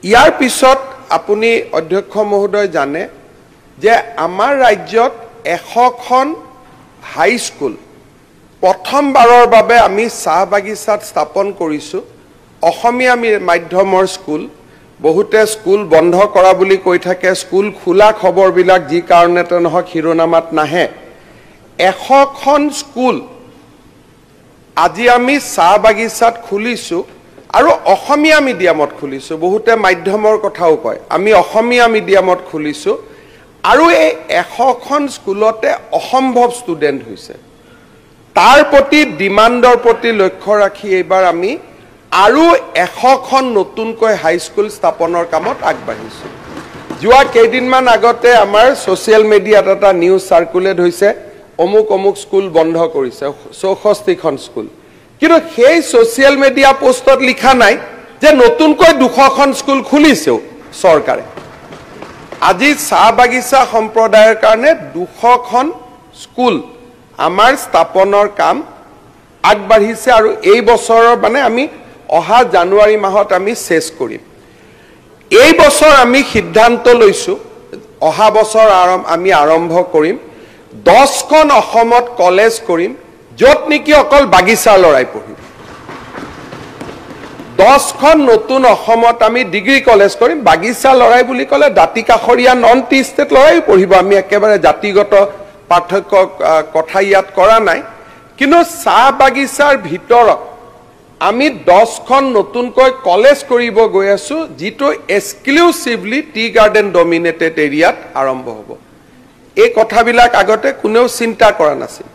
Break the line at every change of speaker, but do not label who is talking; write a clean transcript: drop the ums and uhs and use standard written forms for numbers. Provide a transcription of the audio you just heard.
ইয়াৰ পিছত আপুনি অধ্যক্ষ মহোদয় জানে যে আমাৰ ৰাজ্যত 100খন হাই স্কুল প্ৰথমবাৰৰ বাবে আমি চাহ বাগিচাত স্থাপন কৰিছো। অসমীয়া মাধ্যমৰ স্কুল, বহুতে স্কুল বন্ধ কৰা বুলি কৈ থাকে, স্কুল খোলা খবৰবিলাক যি কাৰণতে নহওক শিৰোনামাত নাহে। 100খন স্কুল আজি আমি চাহ বাগিচাত খুলিছো আৰু অসমীয়া মিডিয়ামত খুলিছো। বহুতে মাধ্যমৰ কথাও কয়, আমি অসমীয়া মিডিয়ামত খুলিছো আৰু এই 100খন স্কুলতে অসম্ভৱ ষ্টুডেণ্ট হৈছে। তাৰ প্ৰতি ডিমাণ্ডৰ প্ৰতি লক্ষ্য ৰাখি এইবাৰ আমি আৰু 100খন নতুনকৈ হাইস্কুল স্থাপনৰ কামত আগবাঢ়িছো। যোৱা কেইদিনমান আগতে আমাৰ ছ'চিয়েল মিডিয়াত এটা নিউজ চাৰ্কুলেট হৈছে, অমুক অমুক স্কুল বন্ধ কৰিছে, 64খন স্কুল। কিন্তু সেই ছ'চিয়েল মিডিয়া পোষ্টত লিখা নাই যে নতুনকৈ 200খন স্কুল খুলিছেও চৰকাৰে। আজি চাহ বাগিচা সম্প্ৰদায়ৰ কাৰণে 200খন স্কুল আমাৰ স্থাপনৰ কাম আগবাঢ়িছে আৰু এই বছৰৰ মানে আমি অহা জানুৱাৰী মাহত আমি শেষ কৰিম। এই বছৰ আমি সিদ্ধান্ত লৈছো, অহা বছৰ আমি আৰম্ভ কৰিম 10খন অসমত কলেজ কৰিম, য'ত নেকি অকল বাগিচাৰ ল'ৰাই পঢ়িব। 10খন নতুন অসমত আমি ডিগ্ৰী কলেজ কৰিম। বাগিচা ল'ৰাই বুলি ক'লে দাঁতি কাষৰীয়া নন টি ষ্টেট ল'ৰাই পঢ়িব। আমি একেবাৰে জাতিগত পাৰ্থক্য কথা ইয়াত কৰা নাই। কিন্তু চাহ বাগিচাৰ ভিতৰত আমি 10খন নতুনকৈ কলেজ কৰিব গৈ আছো, যিটো এক্সক্লুচিভলি টি গাৰ্ডেন ডমিনেটেড এৰিয়াত আৰম্ভ হ'ব। এই কথাবিলাক আগতে কোনেও চিন্তা কৰা নাছিল।